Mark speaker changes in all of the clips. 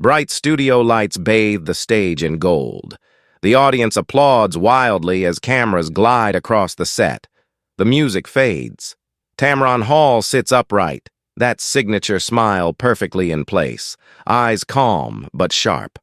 Speaker 1: Bright studio lights bathe the stage in gold. The audience applauds wildly as cameras glide across the set. The music fades. Tamron Hall sits upright, that signature smile perfectly in place, eyes calm but sharp.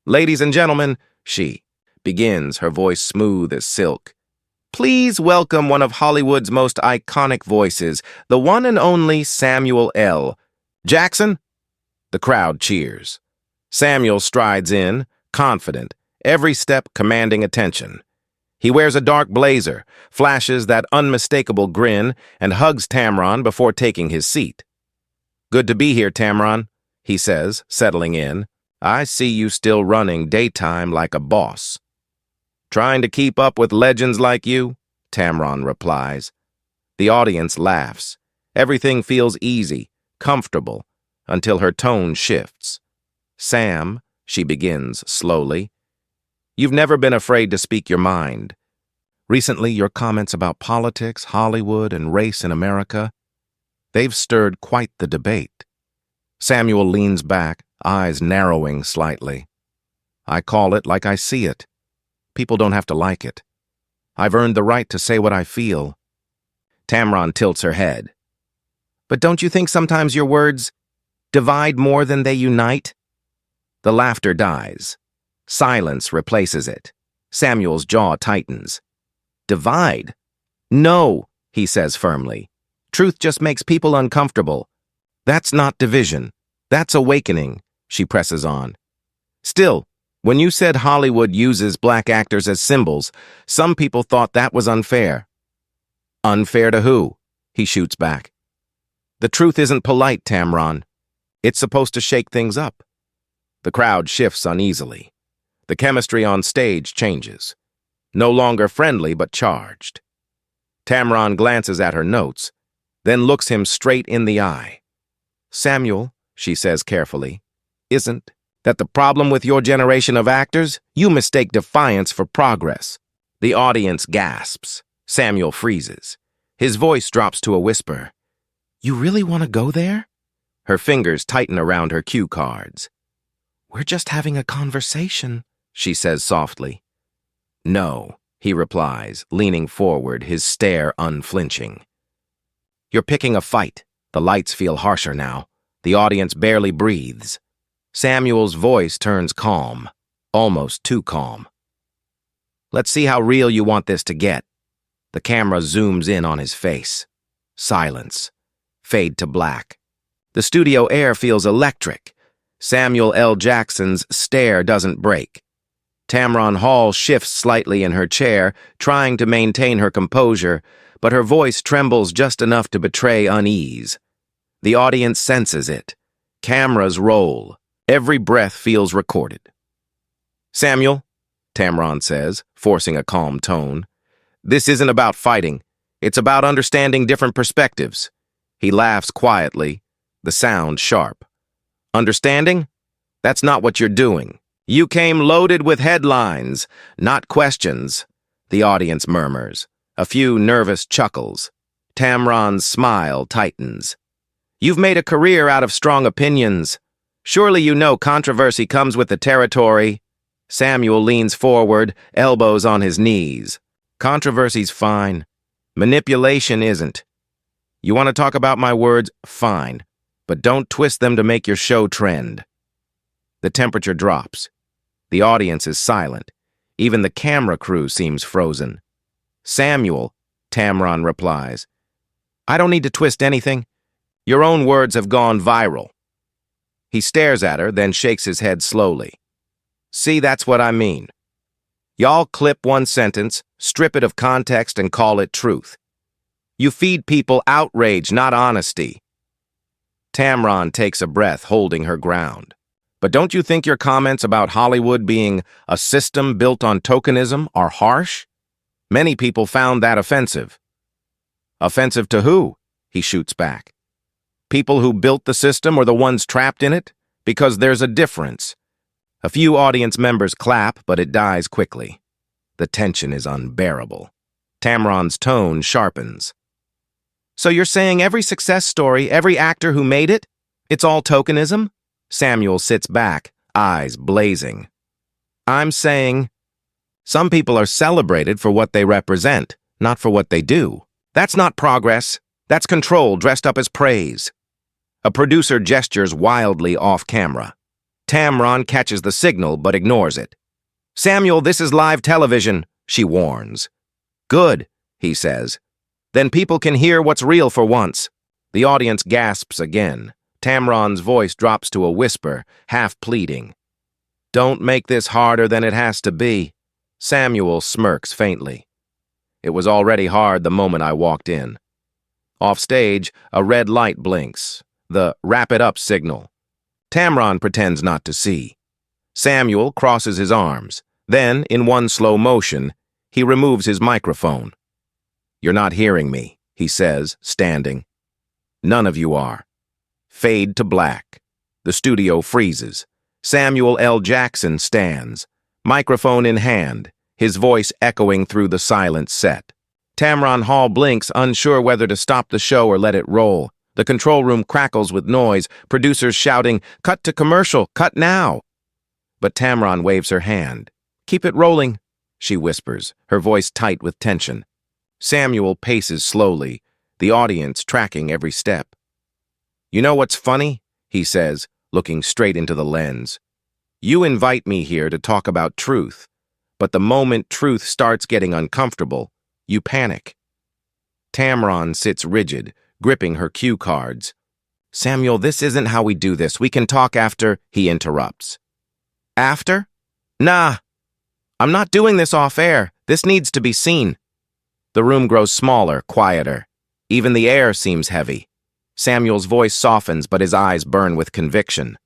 Speaker 1: "Ladies and gentlemen," she begins, her voice smooth as silk. "Please welcome one of Hollywood's most iconic voices, the one and only Samuel L. Jackson." The crowd cheers. Samuel strides in, confident, every step commanding attention. He wears a dark blazer, flashes that unmistakable grin, and hugs Tamron before taking his seat. "Good to be here, Tamron," he says, settling in. "I see you still running daytime like a boss." "Trying to keep up with legends like you?" Tamron replies. The audience laughs. Everything feels easy, comfortable, until her tone shifts. "Sam," she begins slowly, "you've never been afraid to speak your mind. Recently, your comments about politics, Hollywood, and race in America, they've stirred quite the debate." Samuel leans back, eyes narrowing slightly. "I call it like I see it. People don't have to like it. I've earned the right to say what I feel." Tamron tilts her head. "But don't you think sometimes your words divide more than they unite?" The laughter dies. Silence replaces it. Samuel's jaw tightens. "Divide? No," he says firmly. "Truth just makes people uncomfortable. That's not division. That's awakening," she presses on. "Still, when you said Hollywood uses black actors as symbols, some people thought that was unfair." "Unfair to who?" he shoots back. "The truth isn't polite, Tamron. It's supposed to shake things up." The crowd shifts uneasily. The chemistry on stage changes. No longer friendly, but charged. Tamron glances at her notes, then looks him straight in the eye. "Samuel," she says carefully, "isn't that the problem with your generation of actors? You mistake defiance for progress." The audience gasps. Samuel freezes. His voice drops to a whisper. "You really want to go there?" Her fingers tighten around her cue cards. "We're just having a conversation," she says softly. "No," he replies, leaning forward, his stare unflinching. "You're picking a fight." The lights feel harsher now. The audience barely breathes. Samuel's voice turns calm, almost too calm. "Let's see how real you want this to get." The camera zooms in on his face. Silence. Fade to black. The studio air feels electric. Samuel L. Jackson's stare doesn't break. Tamron Hall shifts slightly in her chair, trying to maintain her composure, but her voice trembles just enough to betray unease. The audience senses it. Cameras roll. Every breath feels recorded. "Samuel," Tamron says, forcing a calm tone, "this isn't about fighting. It's about understanding different perspectives." He laughs quietly, the sound sharp. "Understanding? That's not what you're doing. You came loaded with headlines, not questions." The audience murmurs. A few nervous chuckles. Tamron's smile tightens. "You've made a career out of strong opinions. Surely you know controversy comes with the territory." Samuel leans forward, elbows on his knees. "Controversy's fine. Manipulation isn't. You want to talk about my words? Fine. But don't twist them to make your show trend." The temperature drops. The audience is silent. Even the camera crew seems frozen. "Samuel," Tamron replies, "I don't need to twist anything. Your own words have gone viral." He stares at her, then shakes his head slowly. "See, that's what I mean. Y'all clip one sentence, strip it of context, and call it truth. You feed people outrage, not honesty." Tamron takes a breath, holding her ground. "But don't you think your comments about Hollywood being a system built on tokenism are harsh? Many people found that offensive." "Offensive to who?" he shoots back. "People who built the system or the ones trapped in it? Because there's a difference." A few audience members clap, but it dies quickly. The tension is unbearable. Tamron's tone sharpens. "So you're saying every success story, every actor who made it, it's all tokenism?" Samuel sits back, eyes blazing. I'm saying, some people are celebrated for what they represent, not for what they do. That's not progress. That's control dressed up as praise. A producer gestures wildly off camera. Tamron catches the signal but ignores it. Samuel, this is live television, she warns. Good, he says. Then people can hear what's real for once. The audience gasps again. Tamron's voice drops to a whisper, half pleading. Don't make this harder than it has to be. Samuel smirks faintly. It was already hard the moment I walked in. Off stage, a red light blinks, the wrap it up signal. Tamron pretends not to see. Samuel crosses his arms. Then, in one slow motion, he removes his microphone. You're not hearing me, he says, standing. None of you are. Fade to black. The studio freezes. Samuel L. Jackson stands, microphone in hand, his voice echoing through the silent set. Tamron Hall blinks, unsure whether to stop the show or let it roll. The control room crackles with noise, producers shouting, "Cut to commercial, cut now!" But Tamron waves her hand. "Keep it rolling," she whispers, her voice tight with tension. Samuel paces slowly, the audience tracking every step. You know what's funny? He says, looking straight into the lens. You invite me here to talk about truth, but the moment truth starts getting uncomfortable, you panic. Tamron sits rigid, gripping her cue cards. Samuel, this isn't how we do this. We can talk after, he interrupts. After? Nah. I'm not doing this off air. This needs to be seen. The room grows smaller, quieter. Even the air seems heavy. Samuel's voice softens, but his eyes burn with conviction.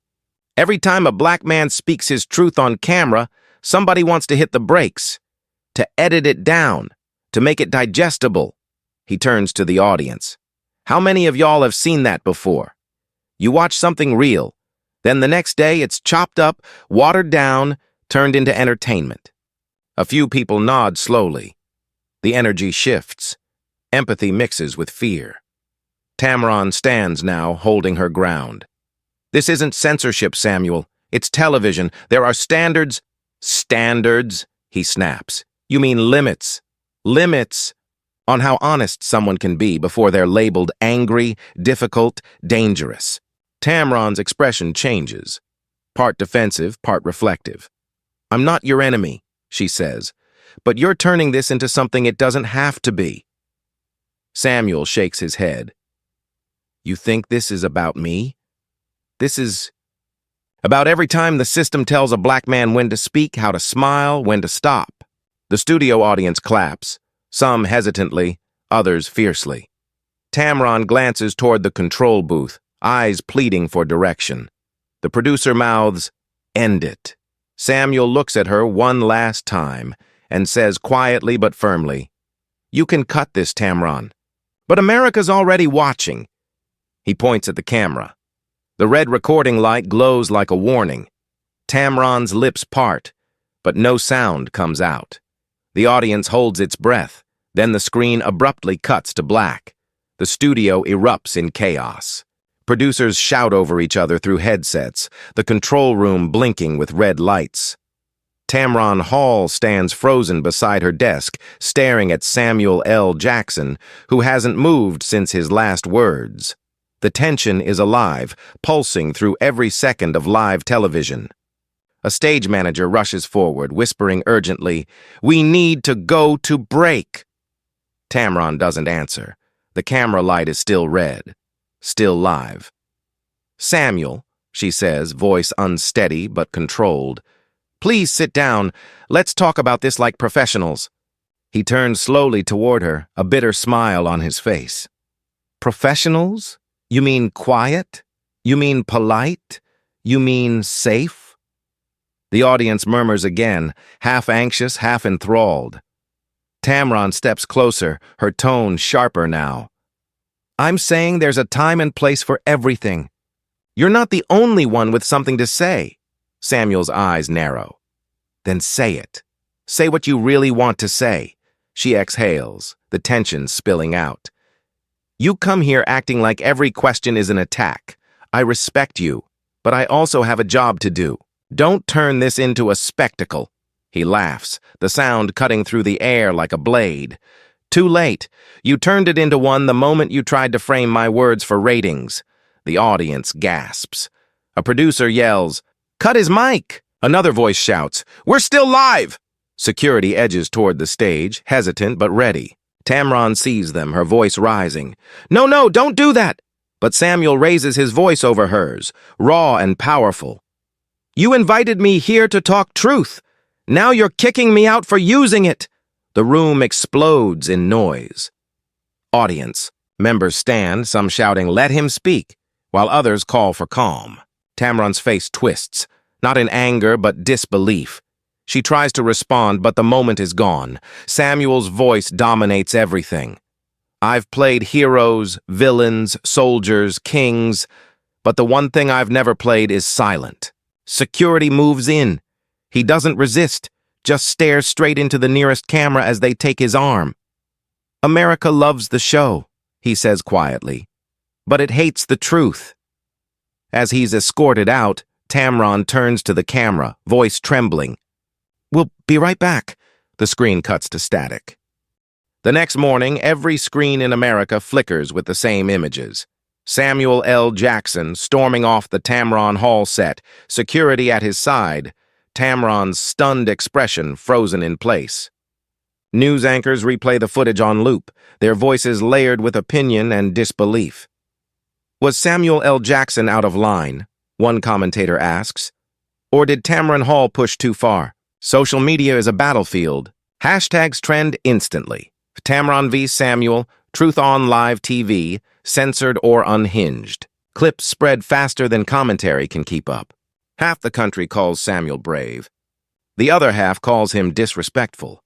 Speaker 1: Every time a black man speaks his truth on camera, somebody wants to hit the brakes, to edit it down, to make it digestible. He turns to the audience. How many of y'all have seen that before? You watch something real, then the next day it's chopped up, watered down, turned into entertainment. A few people nod slowly. The energy shifts. Empathy mixes with fear. Tamron stands now, holding her ground. This isn't censorship, Samuel. It's television. There are standards. Standards, he snaps. You mean limits. Limits on how honest someone can be before they're labeled angry, difficult, dangerous. Tamron's expression changes. Part defensive, part reflective. I'm not your enemy, she says, but you're turning this into something it doesn't have to be. Samuel shakes his head. You think this is about me? This is about every time the system tells a black man when to speak, how to smile, when to stop. The studio audience claps, some hesitantly, others fiercely. Tamron glances toward the control booth, eyes pleading for direction. The producer mouths, "End it." Samuel looks at her one last time and says quietly but firmly, "You can cut this, Tamron. But America's already watching." He points at the camera. The red recording light glows like a warning. Tamron's lips part, but no sound comes out. The audience holds its breath. Then the screen abruptly cuts to black. The studio erupts in chaos. Producers shout over each other through headsets, the control room blinking with red lights. Tamron Hall stands frozen beside her desk, staring at Samuel L. Jackson, who hasn't moved since his last words. The tension is alive, pulsing through every second of live television. A stage manager rushes forward, whispering urgently, "We need to go to break." Tamron doesn't answer. The camera light is still red, still live. "Samuel," she says, voice unsteady but controlled, "please sit down. Let's talk about this like professionals." He turns slowly toward her, a bitter smile on his face. Professionals? You mean quiet? You mean polite? You mean safe? The audience murmurs again, half anxious, half enthralled. Tamron steps closer, her tone sharper now. I'm saying there's a time and place for everything. You're not the only one with something to say. Samuel's eyes narrow. Then say it. Say what you really want to say. She exhales, the tension spilling out. You come here acting like every question is an attack. I respect you. but I also have a job to do. Don't turn this into a spectacle." He laughs, the sound cutting through the air like a blade. "Too late. You turned it into one the moment you tried to frame my words for ratings." The audience gasps. A producer yells, "Cut his mic!" Another voice shouts, "We're still live!" Security edges toward the stage, hesitant but ready. Tamron sees them, her voice rising. "No, no, don't do that!" But Samuel raises his voice over hers, raw and powerful. "You invited me here to talk truth. Now you're kicking me out for using it." The room explodes in noise. Audience. Members stand, some shouting, "Let him speak," while others call for calm. Tamron's face twists, not in anger but disbelief. She tries to respond, but the moment is gone. Samuel's voice dominates everything. "I've played heroes, villains, soldiers, kings, but the one thing I've never played is silent." Security moves in. He doesn't resist, just stares straight into the nearest camera as they take his arm. "America loves the show," he says quietly, "but it hates the truth." As he's escorted out, Tamron turns to the camera, voice trembling. "We'll be right back." The screen cuts to static. The next morning, every screen in America flickers with the same images. Samuel L. Jackson storming off the Tamron Hall set, security at his side, Tamron's stunned expression frozen in place. News anchors replay the footage on loop, their voices layered with opinion and disbelief. "Was Samuel L. Jackson out of line?" one commentator asks. "Or did Tamron Hall push too far?" Social media is a battlefield. Hashtags trend instantly. Tamron v. Samuel, Truth on Live TV, censored or unhinged. Clips spread faster than commentary can keep up. Half the country calls Samuel brave. The other half calls him disrespectful.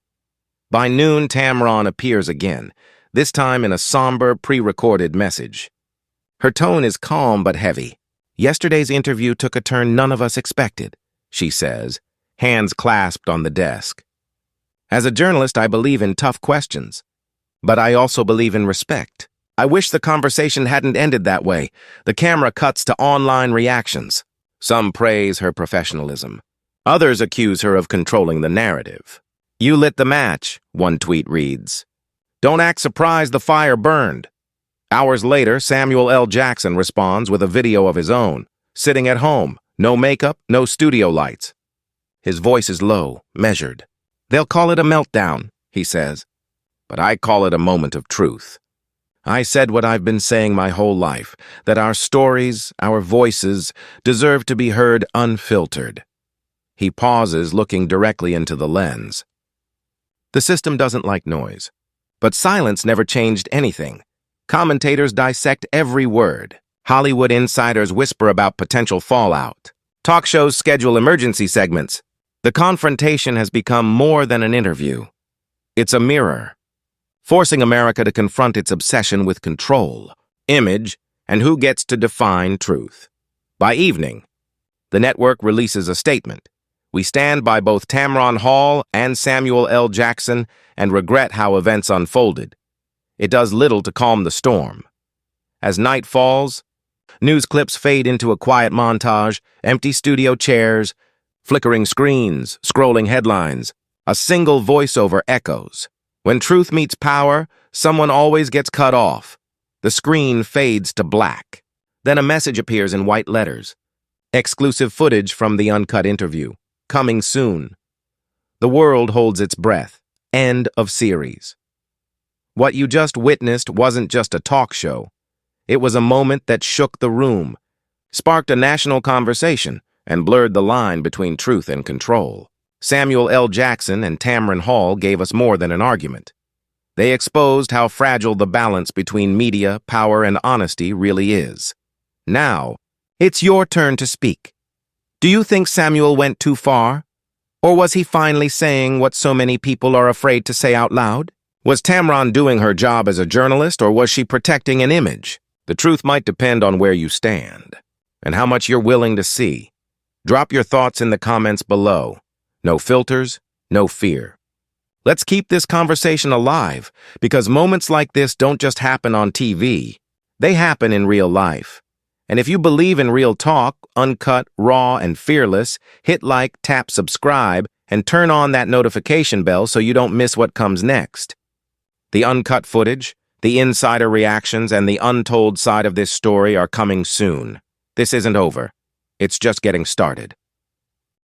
Speaker 1: By noon, Tamron appears again, this time in a somber, pre-recorded message. Her tone is calm but heavy. "Yesterday's interview took a turn none of us expected," she says, hands clasped on the desk. "As a journalist, I believe in tough questions, but I also believe in respect. I wish the conversation hadn't ended that way." The camera cuts to online reactions. Some praise her professionalism. Others accuse her of controlling the narrative. "You lit the match," one tweet reads. "Don't act surprised the fire burned." Hours later, Samuel L. Jackson responds with a video of his own, sitting at home, no makeup, no studio lights. His voice is low, measured. "They'll call it a meltdown," he says, "but I call it a moment of truth. I said what I've been saying my whole life, that our stories, our voices, deserve to be heard unfiltered." He pauses, looking directly into the lens. The system doesn't like noise, but silence never changed anything. Commentators dissect every word. Hollywood insiders whisper about potential fallout. Talk shows schedule emergency segments. The confrontation has become more than an interview. It's a mirror, forcing America to confront its obsession with control, image, and who gets to define truth. By evening, the network releases a statement. "We stand by both Tamron Hall and Samuel L. Jackson and regret how events unfolded." It does little to calm the storm. As night falls, news clips fade into a quiet montage, empty studio chairs, flickering screens, scrolling headlines. A single voiceover echoes. When truth meets power, someone always gets cut off. The screen fades to black. Then a message appears in white letters. Exclusive footage from the uncut interview. Coming soon. The world holds its breath. End of series. What you just witnessed wasn't just a talk show. It was a moment that shook the room, sparked a national conversation, and blurred the line between truth and control. Samuel L. Jackson and Tamron Hall gave us more than an argument. They exposed how fragile the balance between media, power, and honesty really is. Now, it's your turn to speak. Do you think Samuel went too far? Or was he finally saying what so many people are afraid to say out loud? Was Tamron doing her job as a journalist, or was she protecting an image? The truth might depend on where you stand and how much you're willing to see. Drop your thoughts in the comments below. No filters, no fear. Let's keep this conversation alive, because moments like this don't just happen on TV. They happen in real life. And if you believe in real talk, uncut, raw, and fearless, hit like, tap subscribe, and turn on that notification bell so you don't miss what comes next. The uncut footage, the insider reactions, and the untold side of this story are coming soon. This isn't over. It's just getting started.